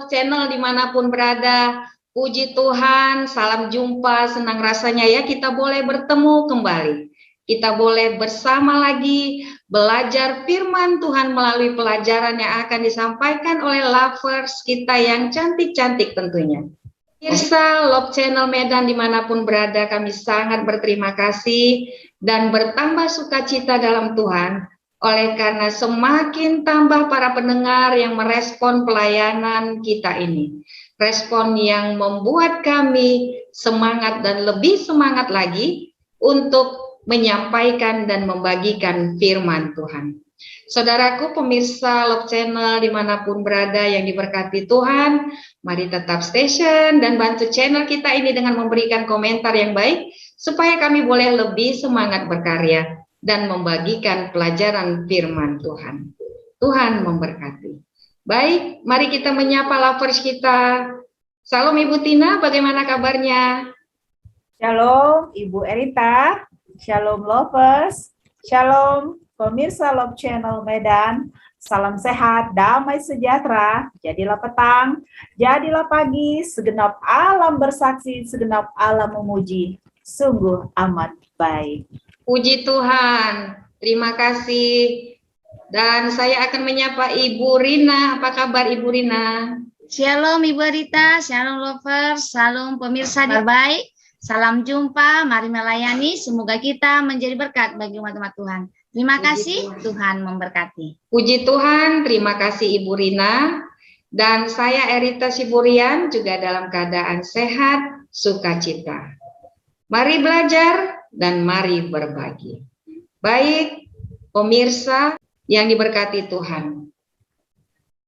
Love Channel dimanapun berada. Puji Tuhan, salam jumpa, senang rasanya ya kita boleh bertemu kembali. Kita boleh bersama lagi belajar firman Tuhan melalui pelajaran yang akan disampaikan oleh lovers kita yang cantik-cantik tentunya. Pemirsa Love Channel Medan dimanapun berada, kami sangat berterima kasih dan bertambah sukacita dalam Tuhan oleh karena semakin tambah para pendengar yang merespon pelayanan kita ini. Respon yang membuat kami semangat dan lebih semangat lagi untuk menyampaikan dan membagikan firman Tuhan. Saudaraku pemirsa Love Channel dimanapun berada yang diberkati Tuhan, mari tetap station dan bantu channel kita ini dengan memberikan komentar yang baik supaya kami boleh lebih semangat berkarya dan membagikan pelajaran firman Tuhan. Tuhan memberkati. Baik, mari kita menyapa lovers kita. Salam Ibu Tina, bagaimana kabarnya? Shalom Ibu Erita, Shalom lovers, Shalom pemirsa Love Channel Medan, salam sehat, damai sejahtera, jadilah petang, jadilah pagi, segenap alam bersaksi, segenap alam memuji, sungguh amat baik. Puji Tuhan, terima kasih. Dan saya akan menyapa Ibu Rina. Apa kabar Ibu Rina? Shalom Ibu Rita, Shalom lovers, Shalom pemirsa terbaik. Salam jumpa, mari melayani. Semoga kita menjadi berkat bagi umat-umat Tuhan. Terima kasih, Tuhan memberkati. Puji Tuhan, terima kasih Ibu Rina. Dan saya Erita Siburian juga dalam keadaan sehat, sukacita. Mari belajar dan mari berbagi. Baik, pemirsa yang diberkati Tuhan.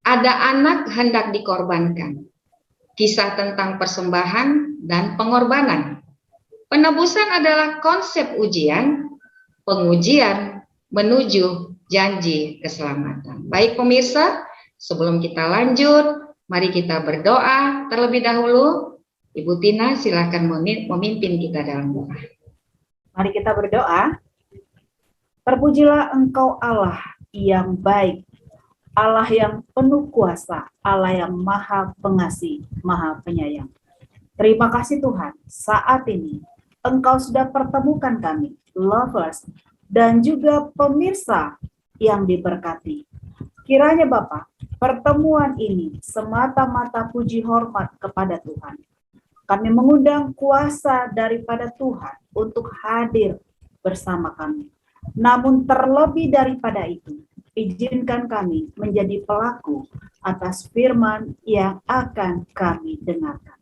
Ada anak hendak dikorbankan. Kisah tentang persembahan dan pengorbanan. Penebusan adalah konsep ujian, pengujian menuju janji keselamatan. Baik pemirsa, sebelum kita lanjut, mari kita berdoa terlebih dahulu. Ibu Tina silakan memimpin kita dalam doa. Mari kita berdoa. Terpujilah Engkau Allah yang baik, Allah yang penuh kuasa, Allah yang maha pengasih, maha penyayang. Terima kasih Tuhan, saat ini Engkau sudah pertemukan kami, lovers, dan juga pemirsa yang diberkati. Kiranya Bapa, pertemuan ini semata-mata puji hormat kepada Tuhan. Kami mengundang kuasa daripada Tuhan untuk hadir bersama kami. Namun terlebih daripada itu, izinkan kami menjadi pelaku atas firman yang akan kami dengarkan.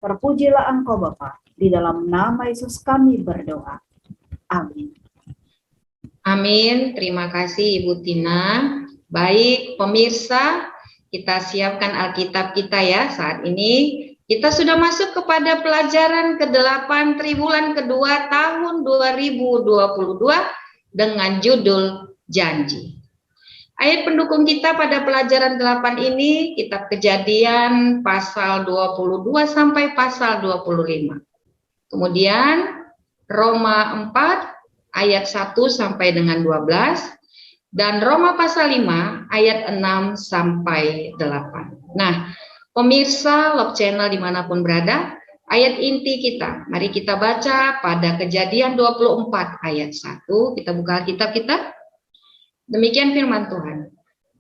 Terpujilah Engkau Bapa, di dalam nama Yesus kami berdoa. Amin. Amin, terima kasih Ibu Tina. Baik pemirsa, kita siapkan Alkitab kita ya saat ini. Kita sudah masuk kepada pelajaran ke-8 triwulan kedua tahun 2022 dengan judul Janji. Ayat pendukung kita pada pelajaran 8 ini, kitab Kejadian pasal 22 sampai pasal 25. Kemudian Roma 4 ayat 1 sampai dengan 12 dan Roma pasal 5 ayat 6 sampai 8. Nah, pemirsa Love Channel dimanapun berada, ayat inti kita, mari kita baca pada Kejadian 24 ayat 1, kita buka Alkitab kita. Demikian firman Tuhan.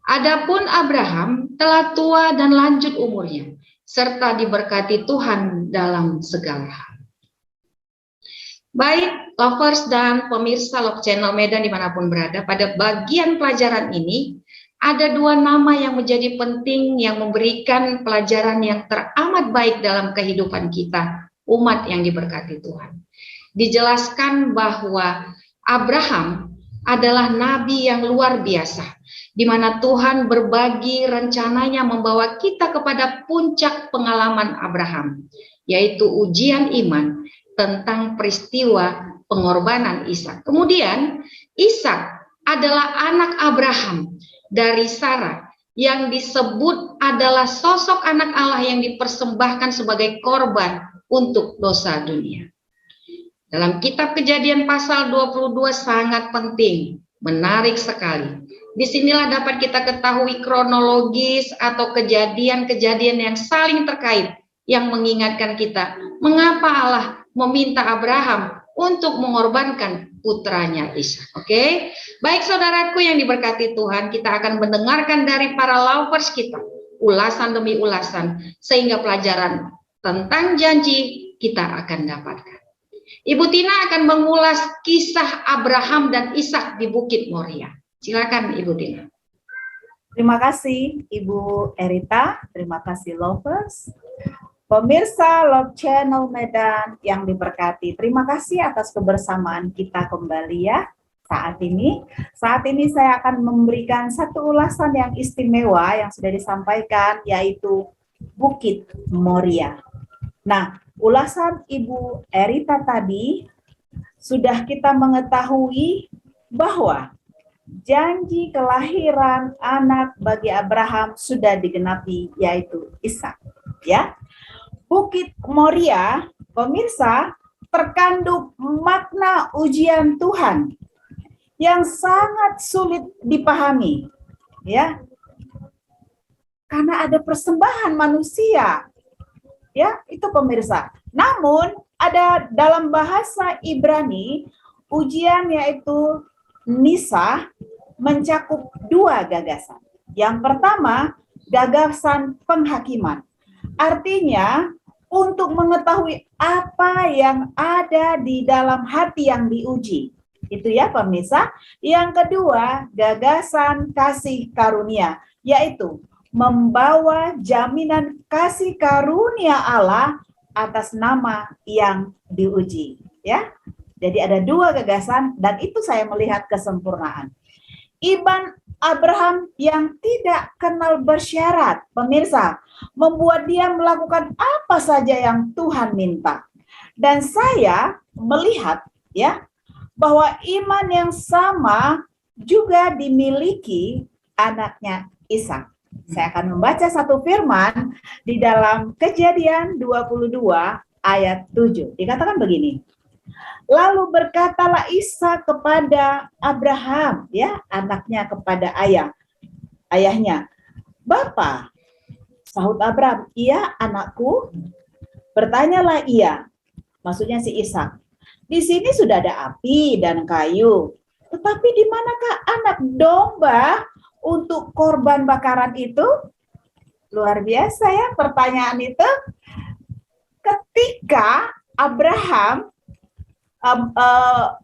Adapun Abraham telah tua dan lanjut umurnya, serta diberkati Tuhan dalam segala hal. Baik, lovers dan pemirsa Love Channel Medan dimanapun berada, pada bagian pelajaran ini, ada dua nama yang menjadi penting yang memberikan pelajaran yang teramat baik dalam kehidupan kita, umat yang diberkati Tuhan. Dijelaskan bahwa Abraham adalah nabi yang luar biasa, di mana Tuhan berbagi rencananya membawa kita kepada puncak pengalaman Abraham, yaitu ujian iman tentang peristiwa pengorbanan Ishak. Kemudian Ishak adalah anak Abraham dari Sarah yang disebut adalah sosok anak Allah yang dipersembahkan sebagai korban untuk dosa dunia. Dalam kitab Kejadian pasal 22 sangat penting Menarik sekali. Disinilah dapat kita ketahui kronologis atau kejadian-kejadian yang saling terkait yang mengingatkan kita mengapa Allah meminta Abraham untuk mengorbankan putranya Ishak. Oke, baik saudaraku yang diberkati Tuhan, kita akan mendengarkan dari para lovers kita ulasan demi ulasan sehingga pelajaran tentang janji kita akan dapatkan. Ibu Tina akan mengulas kisah Abraham dan Ishak di Bukit Moria. Silakan Ibu Tina. Terima kasih Ibu Erita, terima kasih lovers. Pemirsa Love Channel Medan yang diberkati, terima kasih atas kebersamaan kita kembali ya saat ini. Saat ini saya akan memberikan satu ulasan yang istimewa yang sudah disampaikan, yaitu Bukit Moria. Nah, ulasan Ibu Erita tadi sudah kita mengetahui bahwa janji kelahiran anak bagi Abraham sudah digenapi, yaitu Ishak. Ya, Bukit Moria, pemirsa, terkandung makna ujian Tuhan yang sangat sulit dipahami, ya, karena ada persembahan manusia, ya, itu pemirsa. Namun ada dalam bahasa Ibrani ujian yaitu Nisa mencakup dua gagasan. Yang pertama, gagasan penghakiman. Artinya, untuk mengetahui apa yang ada di dalam hati yang diuji. Itu ya pemirsa. Yang kedua, gagasan kasih karunia, yaitu membawa jaminan kasih karunia Allah atas nama yang diuji. Ya. Jadi ada dua gagasan dan itu saya melihat kesempurnaan. Iman Abraham yang tidak kenal bersyarat, pemirsa, membuat dia melakukan apa saja yang Tuhan minta. Dan saya melihat ya bahwa iman yang sama juga dimiliki anaknya Ishak. Saya akan membaca satu firman di dalam Kejadian 22 ayat 7. Dikatakan begini. Lalu berkatalah Ishak kepada Abraham, ya, anaknya kepada ayahnya. Bapa, sahut Abraham, iya anakku. Bertanyalah ia, maksudnya si Ishak. Di sini sudah ada api dan kayu, tetapi di manakah anak domba untuk korban bakaran itu? Luar biasa ya pertanyaan itu. Ketika Abraham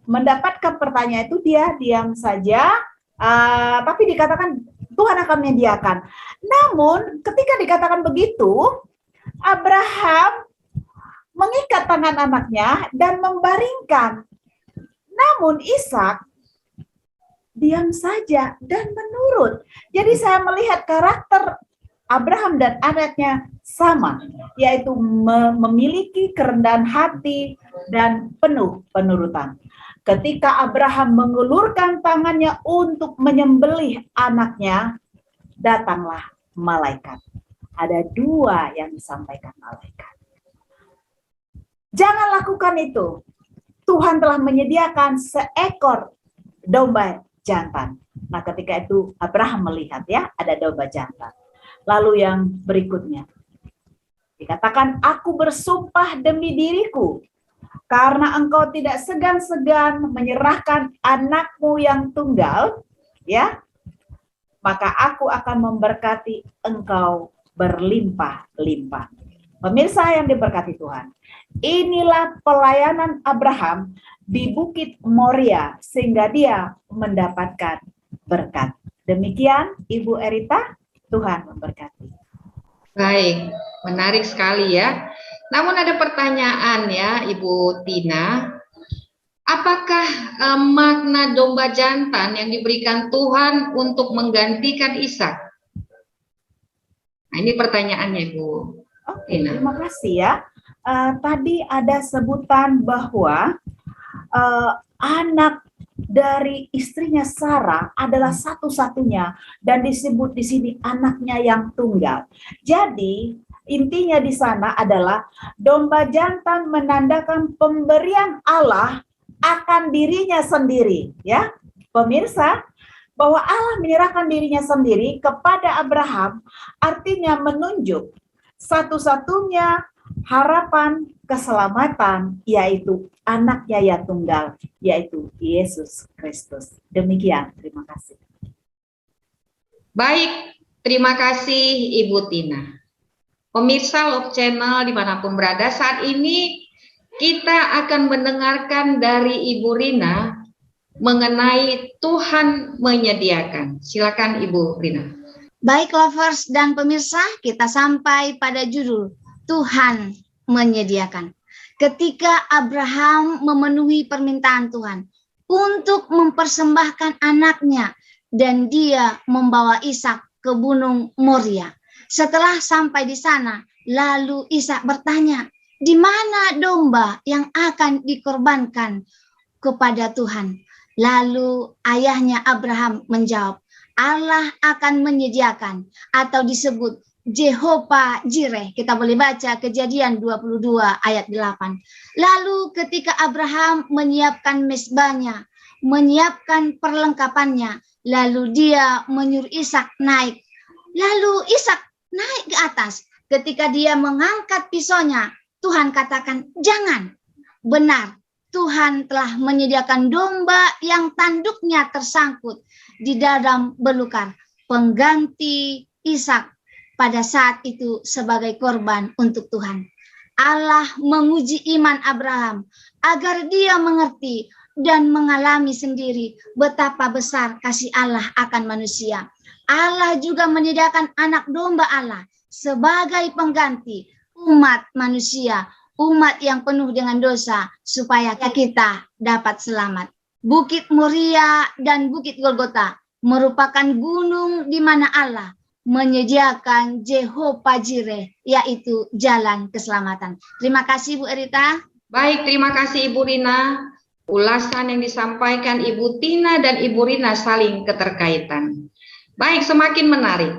mendapatkan pertanyaan itu, dia diam saja, tapi dikatakan Tuhan akan menyediakan. Namun ketika dikatakan begitu, Abraham mengikat tangan anaknya dan membaringkan. Namun Ishak diam saja dan menurut. Jadi saya melihat karakter Abraham dan anaknya sama, yaitu memiliki kerendahan hati dan penuh penurutan. Ketika Abraham mengulurkan tangannya untuk menyembelih anaknya, datanglah malaikat. Ada dua yang disampaikan malaikat. Jangan lakukan itu. Tuhan telah menyediakan seekor domba jantan. Nah, ketika itu Abraham melihat ya, ada domba jantan. Lalu yang berikutnya, dikatakan, aku bersumpah demi diriku, karena engkau tidak segan-segan menyerahkan anakmu yang tunggal, ya, maka aku akan memberkati engkau berlimpah-limpah. Pemirsa yang diberkati Tuhan, inilah pelayanan Abraham di Bukit Moria, sehingga dia mendapatkan berkat. Demikian Ibu Erita. Tuhan memberkati. Baik, menarik sekali ya. Namun ada pertanyaan ya Ibu Tina. Apakah makna domba jantan yang diberikan Tuhan untuk menggantikan Ishak? Nah, ini pertanyaannya Ibu Tina. Terima kasih ya. Tadi ada sebutan bahwa anak dari istrinya Sarah adalah satu-satunya dan disebut di sini anaknya yang tunggal. Jadi intinya di sana adalah domba jantan menandakan pemberian Allah akan dirinya sendiri, ya. Pemirsa, bahwa Allah menyerahkan dirinya sendiri kepada Abraham artinya menunjuk satu-satunya harapan keselamatan, yaitu anaknya yang tunggal, yaitu Yesus Kristus. Demikian, terima kasih. Baik, terima kasih Ibu Tina. Pemirsa Love Channel dimanapun berada, saat ini kita akan mendengarkan dari Ibu Rina mengenai Tuhan menyediakan. Silakan Ibu Rina. Baik lovers dan pemirsa, kita sampai pada judul Tuhan menyediakan. Ketika Abraham memenuhi permintaan Tuhan untuk mempersembahkan anaknya dan dia membawa Ishak ke Gunung Moria. Setelah sampai di sana, lalu Ishak bertanya, di mana domba yang akan dikorbankan kepada Tuhan? Lalu ayahnya Abraham menjawab, Allah akan menyediakan, atau disebut Jehovah Jireh. Kita boleh baca Kejadian 22 ayat 8. Lalu ketika Abraham menyiapkan mezbahnya, menyiapkan perlengkapannya, lalu dia menyuruh Ishak naik. Lalu Ishak naik ke atas. Ketika dia mengangkat pisaunya, Tuhan katakan, jangan. Benar, Tuhan telah menyediakan domba yang tanduknya tersangkut di dalam belukar, pengganti Ishak pada saat itu sebagai korban untuk Tuhan. Allah menguji iman Abraham agar dia mengerti dan mengalami sendiri betapa besar kasih Allah akan manusia. Allah juga menyediakan anak domba Allah sebagai pengganti umat manusia, umat yang penuh dengan dosa, supaya kita dapat selamat. Bukit Moria dan Bukit Golgota merupakan gunung di mana Allah menyediakan Jehovah Jireh, yaitu jalan keselamatan. Terima kasih Bu Erita. Baik, terima kasih Ibu Rina. Ulasan yang disampaikan Ibu Tina dan Ibu Rina saling keterkaitan. Baik, semakin menarik.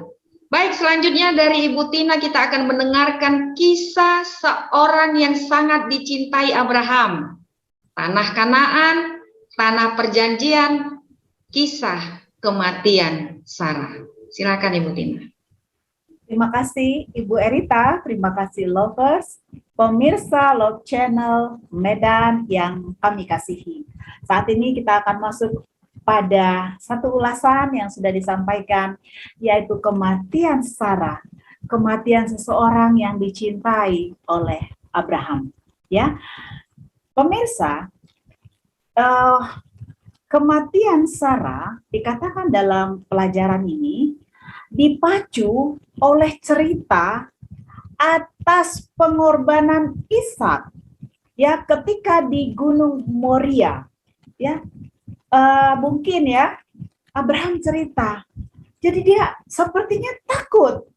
Baik, selanjutnya dari Ibu Tina kita akan mendengarkan kisah seorang yang sangat dicintai Abraham. Tanah Kanaan, tanah perjanjian, kisah kematian Sarah. Silakan Ibu Tina. Terima kasih Ibu Erita, terima kasih lovers, pemirsa Love Channel Medan yang kami kasihi. Saat ini kita akan masuk pada satu ulasan yang sudah disampaikan, yaitu kematian Sarah, kematian seseorang yang dicintai oleh Abraham. Ya, pemirsa, kematian Sarah dikatakan dalam pelajaran ini dipacu oleh cerita atas pengorbanan Ishak, ya, ketika di Gunung Moria, ya. Mungkin ya Abraham cerita, jadi dia sepertinya takut.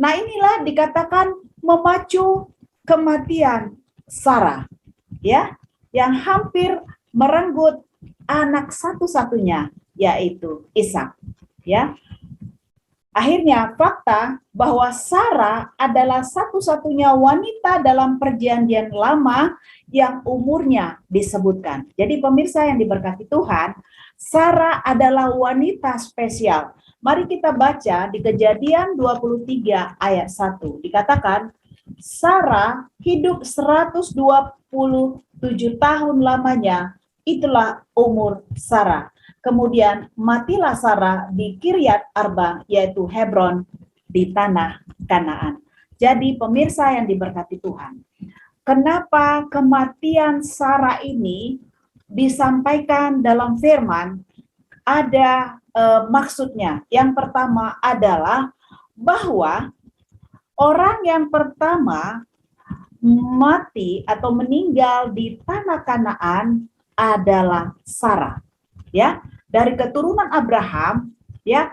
Nah, inilah dikatakan memacu kematian Sarah, ya, yang hampir merenggut anak satu-satunya, yaitu Ishak, ya. Akhirnya fakta bahwa Sarah adalah satu-satunya wanita dalam perjanjian lama yang umurnya disebutkan. Jadi pemirsa yang diberkati Tuhan, Sarah adalah wanita spesial. Mari kita baca di Kejadian 23 ayat 1. Dikatakan, Sarah hidup 127 tahun lamanya, itulah umur Sarah. Kemudian matilah Sarah di Kiryat Arba, yaitu Hebron, di tanah Kanaan. Jadi pemirsa yang diberkati Tuhan, kenapa kematian Sarah ini disampaikan dalam firman? Ada maksudnya. Yang pertama adalah bahwa orang yang pertama mati atau meninggal di tanah Kanaan adalah Sarah, ya. Dari keturunan Abraham, ya,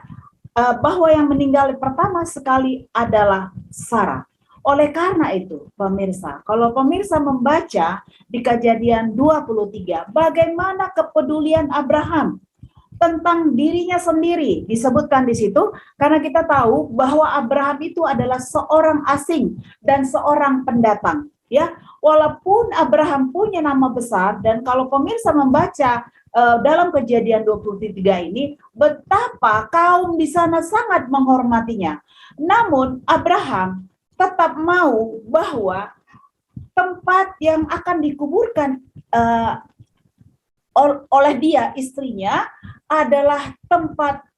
bahwa yang meninggal pertama sekali adalah Sarah. Oleh karena itu, pemirsa, kalau pemirsa membaca di Kejadian 23, bagaimana kepedulian Abraham tentang dirinya sendiri disebutkan di situ, karena kita tahu bahwa Abraham itu adalah seorang asing dan seorang pendatang. ya. Walaupun Abraham punya nama besar, dan kalau pemirsa membaca dalam Kejadian 23 ini, betapa kaum di sana sangat menghormatinya. Namun Abraham tetap mau bahwa tempat yang akan dikuburkan oleh dia, istrinya, adalah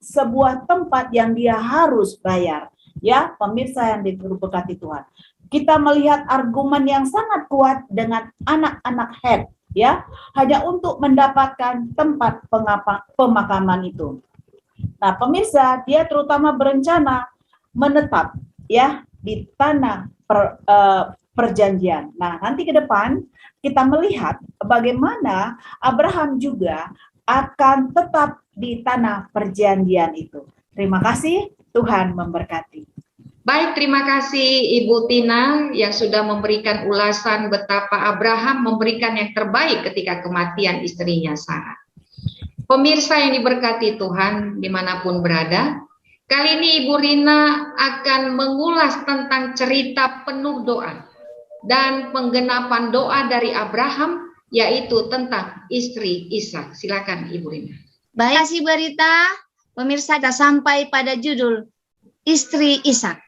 sebuah tempat yang dia harus bayar. Ya, pemirsa yang diberkati Tuhan. Kita melihat argumen yang sangat kuat dengan anak-anak Het, ya, hanya untuk mendapatkan tempat pemakaman itu. Nah, pemirsa, dia terutama berencana menetap, ya, di tanah perjanjian. Nah, nanti ke depan kita melihat bagaimana Abraham juga akan tetap di tanah perjanjian itu. Terima kasih, Tuhan memberkati. Baik, terima kasih Ibu Tina yang sudah memberikan ulasan betapa Abraham memberikan yang terbaik ketika kematian istrinya Sarah. Pemirsa yang diberkati Tuhan dimanapun berada, kali ini Ibu Rina akan mengulas tentang cerita penuh doa dan penggenapan doa dari Abraham, yaitu tentang istri Ishak. Silakan Ibu Rina. Baik, Bu Rita. Pemirsa, kita sampai pada judul istri Ishak.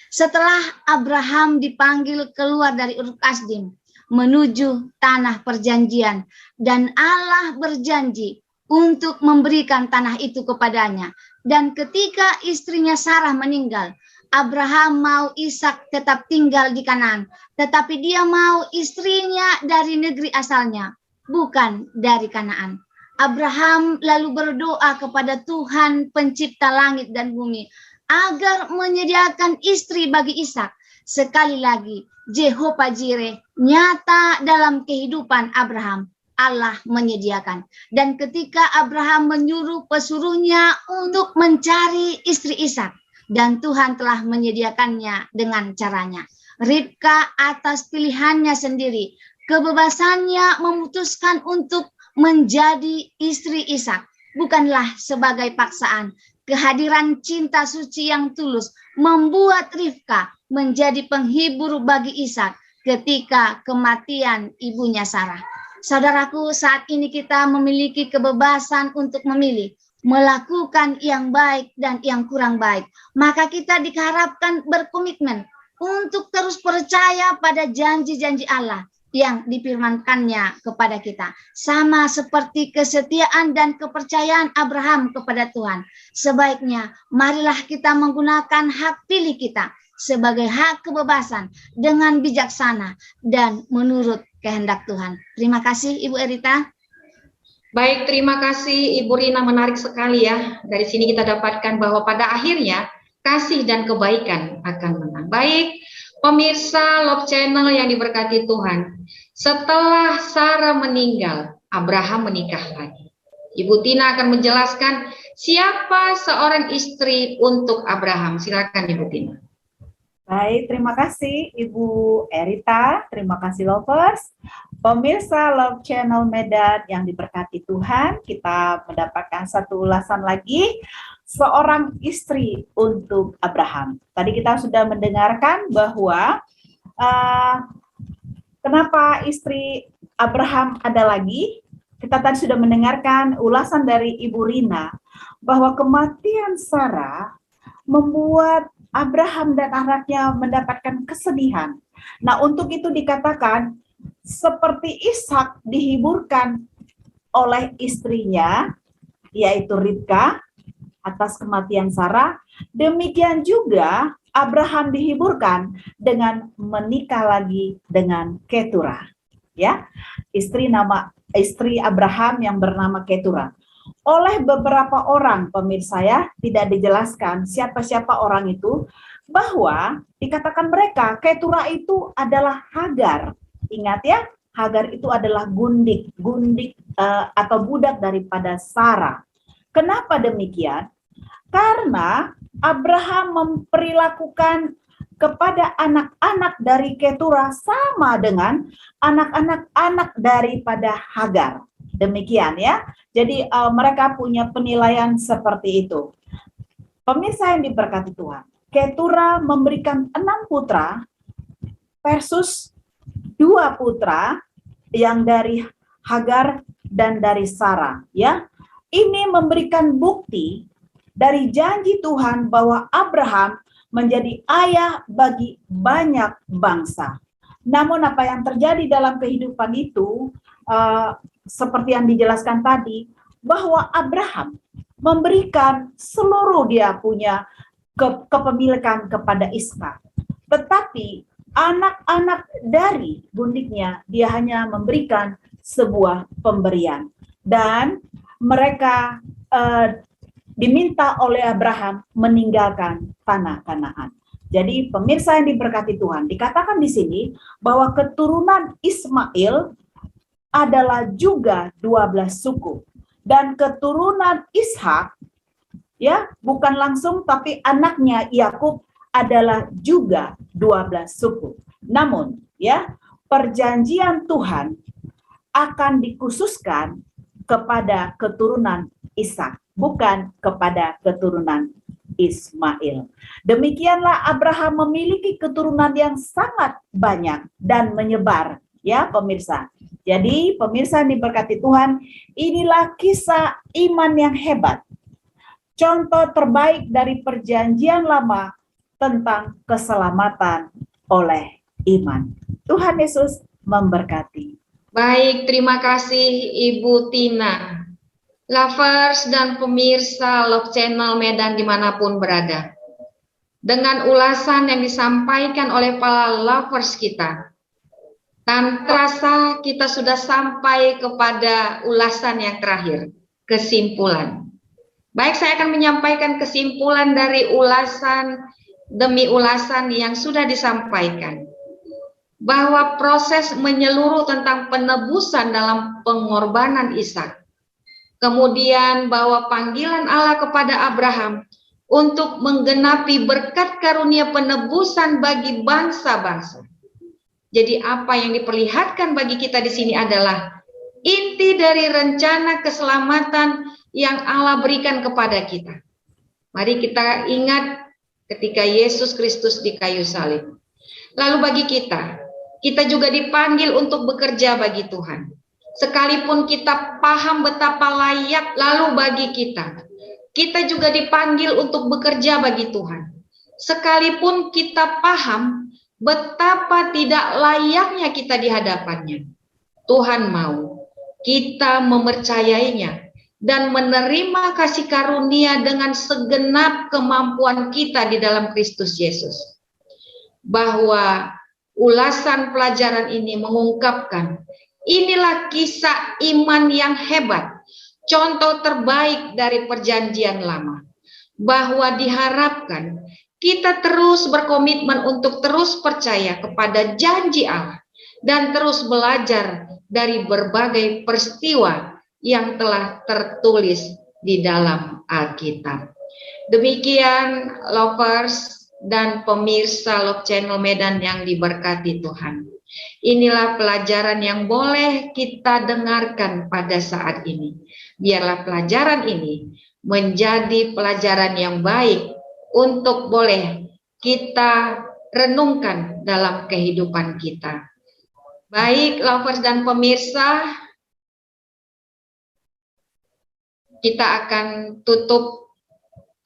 Setelah Abraham dipanggil keluar dari Ur Kasdim menuju tanah perjanjian, dan Allah berjanji untuk memberikan tanah itu kepadanya. Dan ketika istrinya Sarah meninggal, Abraham mau Ishak tetap tinggal di Kanaan, tetapi dia mau istrinya dari negeri asalnya, bukan dari Kanaan. Abraham lalu berdoa kepada Tuhan pencipta langit dan bumi agar menyediakan istri bagi Ishak. Sekali lagi, Jehovah Jireh nyata dalam kehidupan Abraham. Allah menyediakan. Dan ketika Abraham menyuruh pesuruhnya untuk mencari istri Ishak, dan Tuhan telah menyediakannya dengan caranya. Ribka atas pilihannya sendiri, kebebasannya memutuskan untuk menjadi istri Ishak, bukanlah sebagai paksaan. Kehadiran cinta suci yang tulus membuat Ribka menjadi penghibur bagi Ishak ketika kematian ibunya Sarah. Saudaraku, saat ini kita memiliki kebebasan untuk memilih, melakukan yang baik dan yang kurang baik. Maka kita diharapkan berkomitmen untuk terus percaya pada janji-janji Allah yang difirmankannya kepada kita. Sama seperti kesetiaan dan kepercayaan Abraham kepada Tuhan. Sebaiknya marilah kita menggunakan hak pilih kita sebagai hak kebebasan dengan bijaksana dan menurut kehendak Tuhan. Terima kasih Ibu Erita. Baik, terima kasih Ibu Rina, menarik sekali ya. Dari sini kita dapatkan bahwa pada akhirnya kasih dan kebaikan akan menang. Baik, pemirsa Love Channel yang diberkati Tuhan, setelah Sarah meninggal, Abraham menikah lagi. Ibu Tina akan menjelaskan siapa seorang istri untuk Abraham. Silakan Ibu Tina. Baik, terima kasih Ibu Erita, terima kasih Lovers. Pemirsa Love Channel Medan yang diberkati Tuhan, kita mendapatkan satu ulasan lagi, seorang istri untuk Abraham. Tadi kita sudah mendengarkan bahwa kenapa istri Abraham ada lagi. Kita tadi sudah mendengarkan ulasan dari Ibu Rina bahwa kematian Sarah membuat Abraham dan anaknya mendapatkan kesedihan. Nah, untuk itu dikatakan seperti Ishak dihiburkan oleh istrinya, yaitu Ribka, atas kematian Sarah, demikian juga Abraham dihiburkan dengan menikah lagi dengan Keturah. Ya, istri Abraham yang bernama Keturah. Oleh beberapa orang, pemirsa ya, tidak dijelaskan siapa-siapa orang itu, bahwa dikatakan mereka Keturah itu adalah Hagar. Ingat ya, Hagar itu adalah gundik atau budak daripada Sarah. Kenapa demikian? Karena Abraham memperlakukan kepada anak-anak dari Keturah sama dengan anak-anak daripada Hagar. Demikian ya. Jadi mereka punya penilaian seperti itu. Pemirsa yang diberkati Tuhan, Keturah memberikan 6 putra versus dua putra yang dari Hagar dan dari Sarah, ya. Ini memberikan bukti dari janji Tuhan bahwa Abraham menjadi ayah bagi banyak bangsa. Namun apa yang terjadi dalam kehidupan itu, seperti yang dijelaskan tadi, bahwa Abraham memberikan seluruh dia punya kepemilikan kepada Ishak. Tetapi anak-anak dari bundiknya dia hanya memberikan sebuah pemberian. Dan mereka diminta oleh Abraham meninggalkan tanah Kanaan. Jadi pemirsa yang diberkati Tuhan, dikatakan di sini bahwa keturunan Ismail adalah juga 12 suku. Dan keturunan Ishak, ya, bukan langsung tapi anaknya Yakub adalah juga 12 suku. Namun, ya, perjanjian Tuhan akan dikhususkan kepada keturunan Ishak, bukan kepada keturunan Ismail. Demikianlah Abraham memiliki keturunan yang sangat banyak dan menyebar, ya pemirsa. Jadi pemirsa yang diberkati Tuhan, inilah kisah iman yang hebat. Contoh terbaik dari perjanjian lama tentang keselamatan oleh iman. Tuhan Yesus memberkati. Baik, terima kasih Ibu Tina. Lovers dan pemirsa Love Channel Medan dimanapun berada. Dengan ulasan yang disampaikan oleh para lovers kita, dan terasa kita sudah sampai kepada ulasan yang terakhir, kesimpulan. Baik, saya akan menyampaikan kesimpulan dari ulasan demi ulasan yang sudah disampaikan. Bahwa proses menyeluruh tentang penebusan dalam pengorbanan Ishak. Kemudian bahwa panggilan Allah kepada Abraham untuk menggenapi berkat karunia penebusan bagi bangsa-bangsa. Jadi apa yang diperlihatkan bagi kita di sini adalah inti dari rencana keselamatan yang Allah berikan kepada kita. Mari kita ingat ketika Yesus Kristus di kayu salib. Lalu bagi kita juga dipanggil untuk bekerja bagi Tuhan. Sekalipun kita paham betapa layak, lalu bagi kita juga dipanggil untuk bekerja bagi Tuhan. Sekalipun kita paham betapa tidak layaknya kita di hadapannya, Tuhan mau kita mempercayainya dan menerima kasih karunia dengan segenap kemampuan kita di dalam Kristus Yesus. Bahwa ulasan pelajaran ini mengungkapkan inilah kisah iman yang hebat, contoh terbaik dari perjanjian lama, bahwa diharapkan kita terus berkomitmen untuk terus percaya kepada janji Allah dan terus belajar dari berbagai peristiwa yang telah tertulis di dalam Alkitab. Demikian lovers dan pemirsa Love Channel Medan yang diberkati Tuhan. Inilah pelajaran yang boleh kita dengarkan pada saat ini. Biarlah pelajaran ini menjadi pelajaran yang baik untuk boleh kita renungkan dalam kehidupan kita. Baik, lovers dan pemirsa, kita akan tutup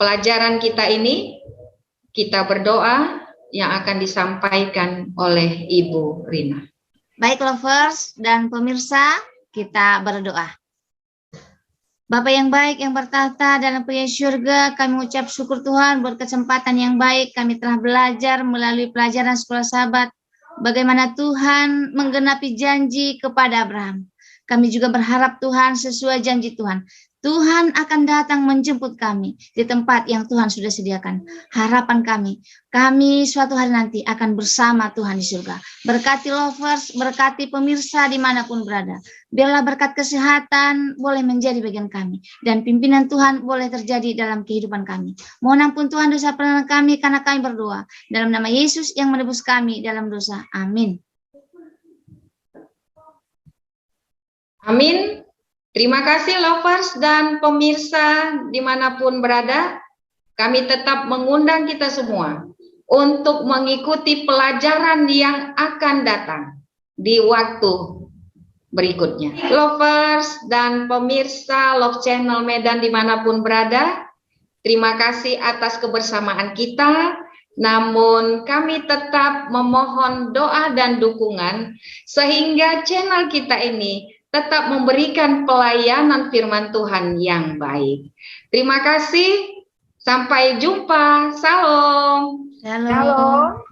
pelajaran kita ini. Kita berdoa yang akan disampaikan oleh Ibu Rina. Baik lovers dan pemirsa, kita berdoa. Bapa yang baik yang bertahta dalam punya surga, kami mengucap syukur Tuhan buat kesempatan yang baik. Kami telah belajar melalui pelajaran sekolah sahabat bagaimana Tuhan menggenapi janji kepada Abraham. Kami juga berharap Tuhan sesuai janji Tuhan. Tuhan akan datang menjemput kami di tempat yang Tuhan sudah sediakan. Harapan kami suatu hari nanti akan bersama Tuhan di surga. Berkati lovers, berkati pemirsa dimanapun berada. Biarlah berkat kesehatan boleh menjadi bagian kami. Dan pimpinan Tuhan boleh terjadi dalam kehidupan kami. Mohon ampun Tuhan dosa pernah kami karena kami berdoa. Dalam nama Yesus yang menebus kami dalam dosa. Amin. Amin. Terima kasih lovers dan pemirsa dimanapun berada. Kami tetap mengundang kita semua untuk mengikuti pelajaran yang akan datang. di waktu berikutnya. Lovers dan pemirsa Love Channel Medan dimanapun berada, terima kasih atas kebersamaan kita. Namun kami tetap memohon doa dan dukungan sehingga channel kita ini tetap memberikan pelayanan firman Tuhan yang baik. Terima kasih, sampai jumpa. Salam. Shalom. Shalom.